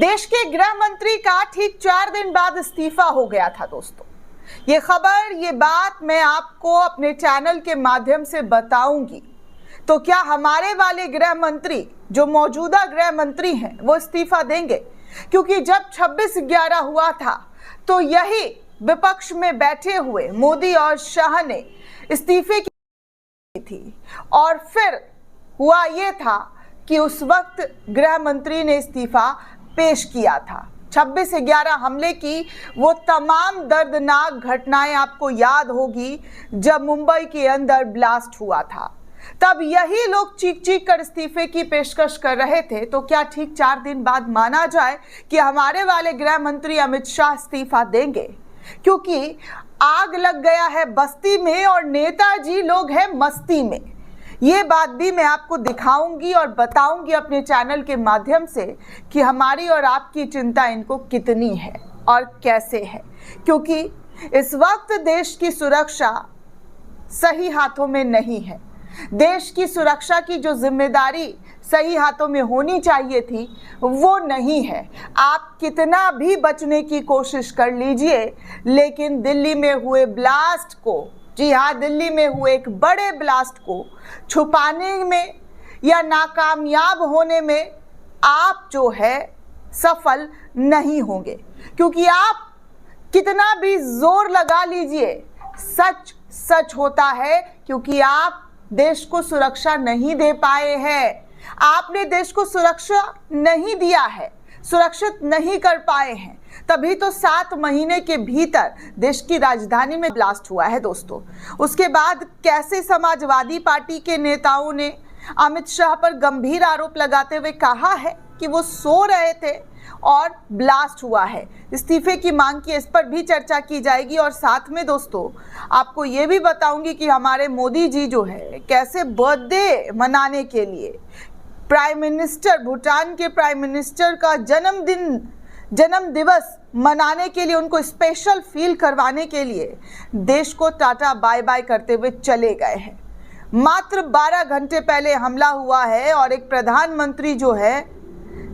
देश के गृह मंत्री का ठीक 4 दिन बाद इस्तीफा हो गया था दोस्तों। ये खबर, ये बात मैं आपको अपने चैनल के माध्यम से बताऊंगी। तो क्या हमारे वाले गृह मंत्री, जो मौजूदा गृह मंत्री हैं, वो इस्तीफा देंगे? क्योंकि जब 26/11 हुआ था तो यही विपक्ष में बैठे हुए मोदी और शाह ने इस्तीफे की थी और फिर हुआ ये था कि उस वक्त गृह मंत्री ने इस्तीफा पेश किया था। 26/11 हमले की वो तमाम दर्दनाक घटनाएं आपको याद होगी जब मुंबई के अंदर ब्लास्ट हुआ था। तब यही लोग चीख चीख कर इस्तीफे की पेशकश कर रहे थे। तो क्या ठीक 4 दिन बाद माना जाए कि हमारे वाले गृह मंत्री अमित शाह इस्तीफा देंगे? क्योंकि आग लग गया है बस्ती में और नेताजी लोग हैं मस्ती में। ये बात भी मैं आपको दिखाऊंगी और बताऊंगी अपने चैनल के माध्यम से कि हमारी और आपकी चिंता इनको कितनी है और कैसे है। क्योंकि इस वक्त देश की सुरक्षा सही हाथों में नहीं है। देश की सुरक्षा की जो जिम्मेदारी सही हाथों में होनी चाहिए थी वो नहीं है। आप कितना भी बचने की कोशिश कर लीजिए, लेकिन दिल्ली में हुए ब्लास्ट को, जी हाँ, दिल्ली में हुए एक बड़े ब्लास्ट को छुपाने में या नाकामयाब होने में आप जो है सफल नहीं होंगे। क्योंकि आप कितना भी जोर लगा लीजिए, सच सच होता है। क्योंकि आप देश को सुरक्षा नहीं दे पाए हैं। आपने देश को सुरक्षा नहीं दिया है, सुरक्षित नहीं कर पाए हैं। तभी तो 7 महीने के भीतर देश की राजधानी में ब्लास्ट हुआ है दोस्तों। उसके बाद कैसे समाजवादी पार्टी के नेताओं ने अमित शाह पर गंभीर आरोप लगाते हुए कहा है कि वो सो रहे थे और ब्लास्ट हुआ है। इस्तीफे की मांग की, इस पर भी चर्चा की जाएगी। और साथ में दोस्तों आपको ये भी बताऊंगी कि हमारे मोदी जी जो है कैसे बर्थडे मनाने के लिए प्राइम मिनिस्टर, भूटान के प्राइम मिनिस्टर का जन्म दिवस मनाने के लिए, उनको स्पेशल फील करवाने के लिए देश को टाटा बाय बाय करते हुए चले गए हैं। मात्र 12 घंटे पहले हमला हुआ है और एक प्रधानमंत्री जो है,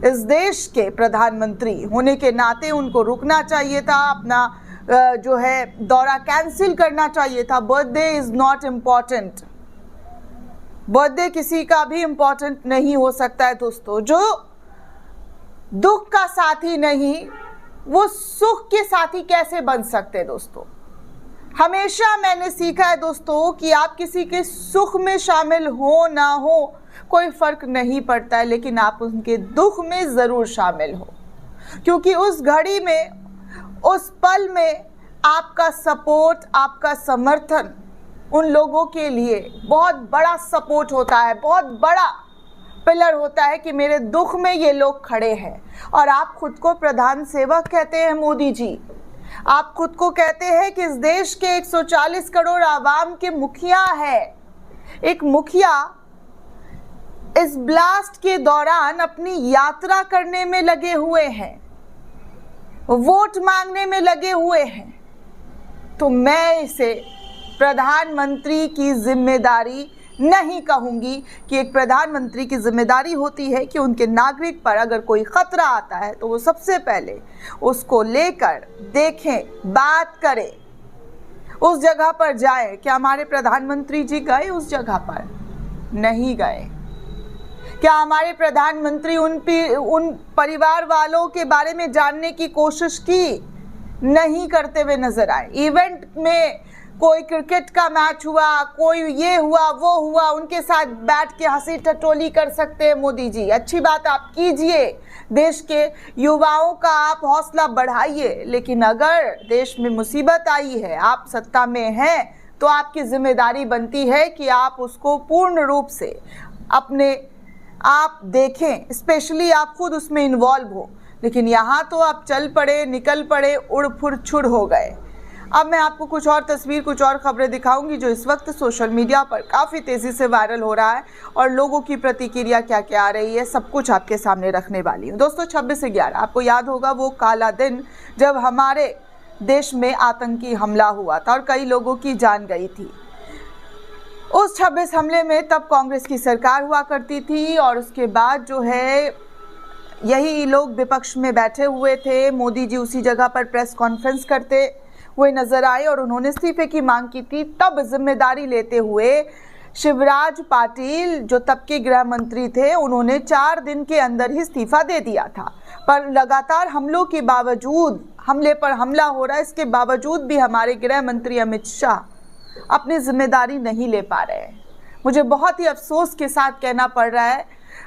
इस देश के प्रधानमंत्री होने के नाते उनको रुकना चाहिए था, अपना जो है दौरा कैंसिल करना चाहिए था। Birthday is not important. Birthday किसी का भी इम्पॉर्टेंट नहीं हो सकता है दोस्तों। जो दुख का साथी नहीं, वो सुख के साथी कैसे बन सकते दोस्तों? हमेशा मैंने सीखा है दोस्तों कि आप किसी के सुख में शामिल हो ना हो कोई फर्क नहीं पड़ता है, लेकिन आप उनके दुख में जरूर शामिल हो। क्योंकि उस घड़ी में, उस पल में आपका सपोर्ट, आपका समर्थन उन लोगों के लिए बहुत बड़ा सपोर्ट होता है, बहुत बड़ा पिलर होता है कि मेरे दुख में ये लोग खड़े हैं। और आप खुद को प्रधान सेवक कहते हैं मोदी जी। आप खुद को कहते हैं कि इस देश के 140 करोड़ आवाम के मुखिया है। एक मुखिया इस ब्लास्ट के दौरान अपनी यात्रा करने में लगे हुए हैं, वोट मांगने में लगे हुए हैं। तो मैं इसे प्रधानमंत्री की जिम्मेदारी नहीं कहूंगी कि एक प्रधानमंत्री की जिम्मेदारी होती है कि उनके नागरिक पर अगर कोई खतरा आता है तो वो सबसे पहले उसको लेकर देखें, बात करें, उस जगह पर जाए। क्या हमारे प्रधानमंत्री जी गए उस जगह पर? नहीं गए। क्या हमारे प्रधानमंत्री उन परिवार वालों के बारे में जानने की कोशिश की? नहीं करते हुए नजर आए। इवेंट में कोई क्रिकेट का मैच हुआ, कोई ये हुआ, वो हुआ, उनके साथ बैठ के हंसी टटोली कर सकते हैं मोदी जी। अच्छी बात आप कीजिए, देश के युवाओं का आप हौसला बढ़ाइए। लेकिन अगर देश में मुसीबत आई है, आप सत्ता में हैं, तो आपकी जिम्मेदारी बनती है कि आप उसको पूर्ण रूप से आप देखें, स्पेशली आप खुद उसमें इन्वॉल्व हो। लेकिन यहाँ तो आप चल पड़े, निकल पड़े, उड़ फुड़ छुड़ हो गए। अब मैं आपको कुछ और तस्वीर, कुछ और खबरें दिखाऊंगी जो इस वक्त सोशल मीडिया पर काफ़ी तेज़ी से वायरल हो रहा है और लोगों की प्रतिक्रिया क्या क्या आ रही है, सब कुछ आपके सामने रखने वाली हूँ दोस्तों। 26/11 आपको याद होगा, वो काला दिन जब हमारे देश में आतंकी हमला हुआ था और कई लोगों की जान गई थी। उस 26 हमले में तब कांग्रेस की सरकार हुआ करती थी और उसके बाद जो है यही लोग विपक्ष में बैठे हुए थे। मोदी जी उसी जगह पर प्रेस कॉन्फ्रेंस करते हुए नजर आए और उन्होंने इस्तीफे की मांग की थी। तब जिम्मेदारी लेते हुए शिवराज पाटिल जो तब के गृह मंत्री थे, उन्होंने 4 दिन के अंदर ही इस्तीफा दे दिया था। पर लगातार हमलों के बावजूद, हमले पर हमला हो रहा है, इसके बावजूद भी हमारे गृह मंत्री अमित शाह अपनी जिम्मेदारी नहीं ले पा रहे हैं। मुझे बहुत ही अफसोस के साथ कहना पड़ रहा है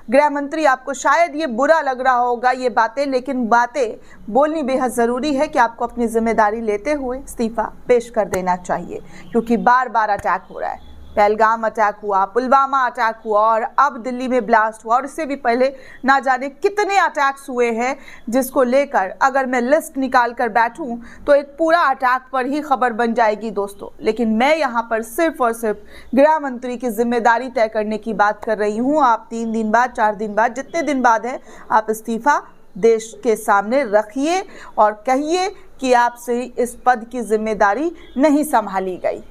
गृह मंत्री, आपको शायद ये बुरा लग रहा होगा ये बातें, लेकिन बातें बोलनी बेहद ज़रूरी है कि आपको अपनी जिम्मेदारी लेते हुए इस्तीफा पेश कर देना चाहिए, क्योंकि बार बार अटैक हो रहा है। पहलगाम अटैक हुआ, पुलवामा अटैक हुआ और अब दिल्ली में ब्लास्ट हुआ और इससे भी पहले ना जाने कितने अटैक्स हुए हैं, जिसको लेकर अगर मैं लिस्ट निकाल कर बैठूं तो एक पूरा अटैक पर ही खबर बन जाएगी दोस्तों। लेकिन मैं यहाँ पर सिर्फ और सिर्फ गृह मंत्री की जिम्मेदारी तय करने की बात कर रही हूँ। आप 3 दिन बाद, 4 दिन बाद, जितने दिन बाद है, आप इस्तीफा देश के सामने रखिए और कहिए कि आपसे इस पद की जिम्मेदारी नहीं संभाली गई,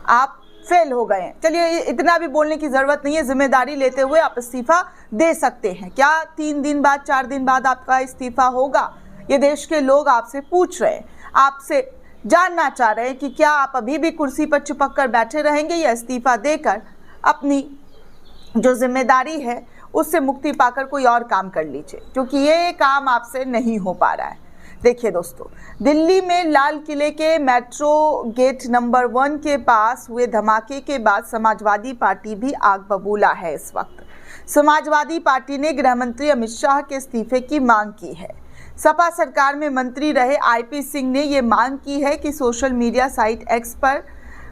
आप फेल हो गए हैं। चलिए, इतना भी बोलने की ज़रूरत नहीं है। जिम्मेदारी लेते हुए आप इस्तीफा दे सकते हैं। क्या 3 दिन बाद, 4 दिन बाद आपका इस्तीफा होगा? ये देश के लोग आपसे पूछ रहे हैं, आपसे जानना चाह रहे हैं कि क्या आप अभी भी कुर्सी पर चिपक कर बैठे रहेंगे या इस्तीफा देकर अपनी जो जिम्मेदारी है उससे मुक्ति पाकर कोई और काम कर लीजिए, क्योंकि ये काम आपसे नहीं हो पा रहा है। देखिए दोस्तों, दिल्ली में लाल किले के मेट्रो गेट नंबर 1 के पास हुए धमाके के बाद समाजवादी पार्टी भी आग बबूला है। इस वक्त समाजवादी पार्टी ने गृह मंत्री अमित शाह के इस्तीफे की मांग की है। सपा सरकार में मंत्री रहे आईपी सिंह ने ये मांग की है कि सोशल मीडिया साइट एक्स पर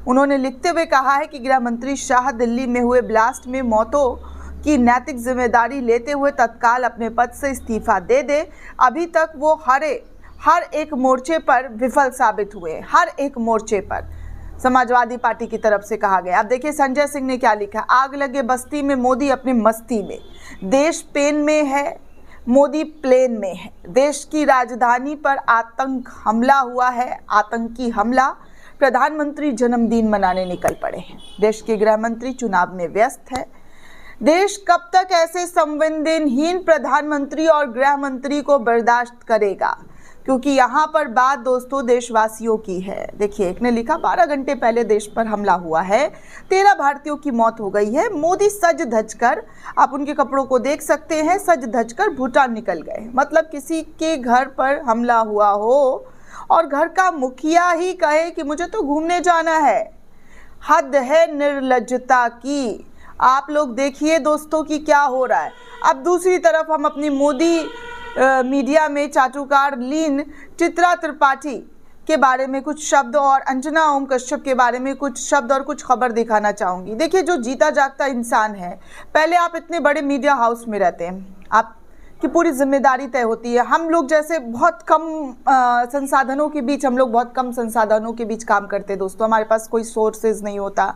उन्होंने लिखते हुए कहा है कि गृह मंत्री शाह दिल्ली में हुए ब्लास्ट में मौतों की नैतिक जिम्मेदारी लेते हुए तत्काल अपने पद से इस्तीफा दे दे। अभी तक वो हर एक मोर्चे पर विफल साबित हुए, हर एक मोर्चे पर समाजवादी पार्टी की तरफ से कहा गया। अब देखिए संजय सिंह ने क्या लिखा, आग लगे बस्ती में मोदी अपनी मस्ती में, देश पेन में है मोदी प्लेन में है, देश की राजधानी पर आतंक हमला हुआ है, आतंकी हमला, प्रधानमंत्री जन्मदिन मनाने निकल पड़े हैं, देश के गृह मंत्री चुनाव में व्यस्त है, देश कब तक ऐसे संवेदनहीन प्रधानमंत्री और गृह मंत्री को बर्दाश्त करेगा, क्योंकि यहाँ पर बात दोस्तों देशवासियों की है। देखिए, एक ने लिखा 12 घंटे पहले देश पर हमला हुआ है, 13 भारतीयों की मौत हो गई है, मोदी सज धज कर, आप उनके कपड़ों को देख सकते हैं, सज धज कर भूटान निकल गए। मतलब किसी के घर पर हमला हुआ हो और घर का मुखिया ही कहे कि मुझे तो घूमने जाना है, हद है निर्लज्जता की। आप लोग देखिए दोस्तों कि क्या हो रहा है। अब दूसरी तरफ हम अपनी मोदी मीडिया में चाटुकार लीन चित्रा त्रिपाठी के बारे में कुछ शब्द और अंजना ओम कश्यप के बारे में कुछ शब्द और कुछ खबर दिखाना चाहूँगी। देखिए, जो जीता जागता इंसान है, पहले आप इतने बड़े मीडिया हाउस में रहते हैं, आपकी पूरी जिम्मेदारी तय होती है। हम लोग जैसे बहुत कम संसाधनों के बीच, हम लोग बहुत कम संसाधनों के बीच काम करते हैं दोस्तों। हमारे पास कोई सोर्सेज नहीं होता,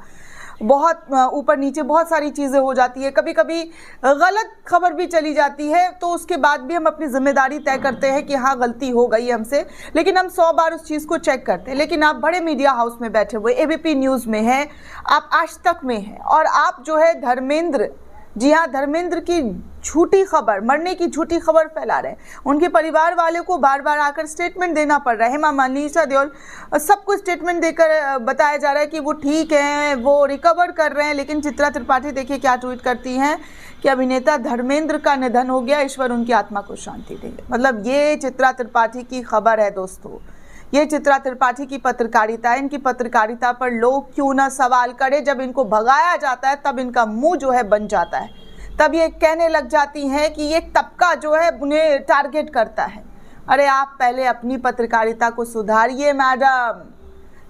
बहुत ऊपर नीचे बहुत सारी चीज़ें हो जाती है, कभी कभी गलत खबर भी चली जाती है, तो उसके बाद भी हम अपनी जिम्मेदारी तय करते हैं कि हाँ गलती हो गई हमसे, लेकिन हम 100 बार उस चीज़ को चेक करते हैं। लेकिन आप बड़े मीडिया हाउस में बैठे हुए, एबीपी न्यूज़ में हैं, आप आज तक में हैं, और आप जो है धर्मेंद्र, जी हाँ, धर्मेंद्र की झूठी खबर, मरने की झूठी खबर फैला रहे हैं। उनके परिवार वाले को बार बार आकर स्टेटमेंट देना पड़ रहा है। हेमा मालिनी, ईशा देओल, सबको स्टेटमेंट देकर बताया जा रहा है कि वो ठीक हैं, वो रिकवर कर रहे हैं। लेकिन चित्रा त्रिपाठी देखिए क्या ट्वीट करती हैं कि अभिनेता धर्मेंद्र का निधन हो गया, ईश्वर उनकी आत्मा को शांति दे। मतलब ये चित्रा त्रिपाठी की खबर है दोस्तों, ये चित्रा त्रिपाठी की पत्रकारिता है। इनकी पत्रकारिता पर लोग क्यों ना सवाल करें। जब इनको भगाया जाता है तब इनका मुंह जो है बन जाता है, तब ये कहने लग जाती हैं कि ये तबका जो है उन्हें टारगेट करता है। अरे आप पहले अपनी पत्रकारिता को सुधारिए मैडम,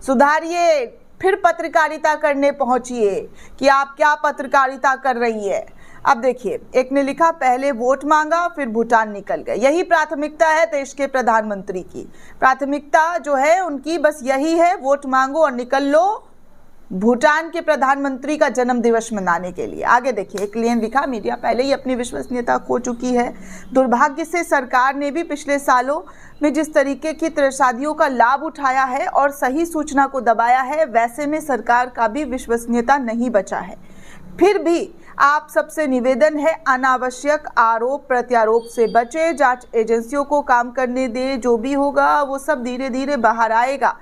सुधारिए, फिर पत्रकारिता करने पहुंचिए कि आप क्या पत्रकारिता कर रही है। अब देखिए, एक ने लिखा पहले वोट मांगा फिर भूटान निकल गए। यही प्राथमिकता है देश के प्रधानमंत्री की। प्राथमिकता जो है उनकी बस यही है, वोट मांगो और निकल लो भूटान के प्रधानमंत्री का जन्म दिवस मनाने के लिए। आगे देखिए, एक ने लिखा मीडिया पहले ही अपनी विश्वसनीयता खो चुकी है। दुर्भाग्य से सरकार ने भी पिछले सालों में जिस तरीके की त्रसादियों का लाभ उठाया है और सही सूचना को दबाया है, वैसे में सरकार का भी विश्वसनीयता नहीं बचा है। फिर भी आप सबसे निवेदन है, अनावश्यक आरोप प्रत्यारोप से बचे, जांच एजेंसियों को काम करने दे, जो भी होगा वो सब धीरे धीरे बाहर आएगा।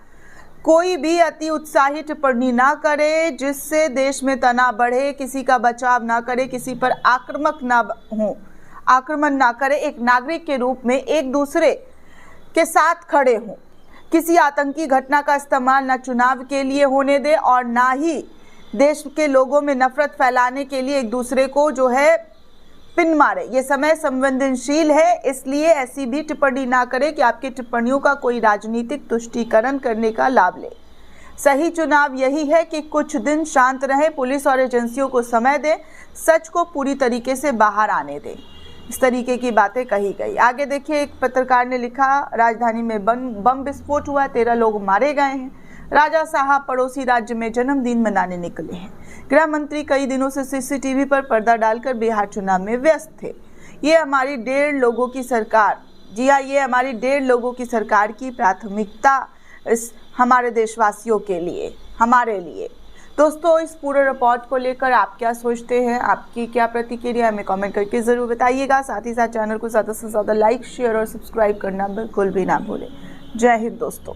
कोई भी अति उत्साही टिप्पणी ना करे जिससे देश में तनाव बढ़े, किसी का बचाव ना करे, किसी पर आक्रमण ना करे, एक नागरिक के रूप में एक दूसरे के साथ खड़े हों। किसी आतंकी घटना का इस्तेमाल ना चुनाव के लिए होने दे और ना ही देश के लोगों में नफरत फैलाने के लिए एक दूसरे को जो है पिन मारे। ये समय संवेदनशील है, इसलिए ऐसी भी टिप्पणी ना करें कि आपकी टिप्पणियों का कोई राजनीतिक तुष्टीकरण करने का लाभ ले। सही चुनाव यही है कि कुछ दिन शांत रहे, पुलिस और एजेंसियों को समय दें, सच को पूरी तरीके से बाहर आने दें। इस तरीके की बातें कही गई। आगे देखिए, एक पत्रकार ने लिखा, राजधानी में बम विस्फोट हुआ, 13 लोग मारे गए हैं। राजा साहब पड़ोसी राज्य में जन्मदिन मनाने निकले हैं। गृह मंत्री कई दिनों से सीसीटीवी पर पर्दा डालकर बिहार चुनाव में व्यस्त थे। ये हमारी 1.5 लोगों की सरकार, जी हाँ, ये हमारी 1.5 लोगों की सरकार की प्राथमिकता इस हमारे देशवासियों के लिए, हमारे लिए। दोस्तों, इस पूरे रिपोर्ट को लेकर आप क्या सोचते हैं, आपकी क्या प्रतिक्रिया, हमें कमेंट करके ज़रूर बताइएगा। साथ ही साथ चैनल को ज़्यादा से ज़्यादा लाइक, शेयर और सब्सक्राइब करना बिल्कुल भी ना भूलें। जय हिंद दोस्तों।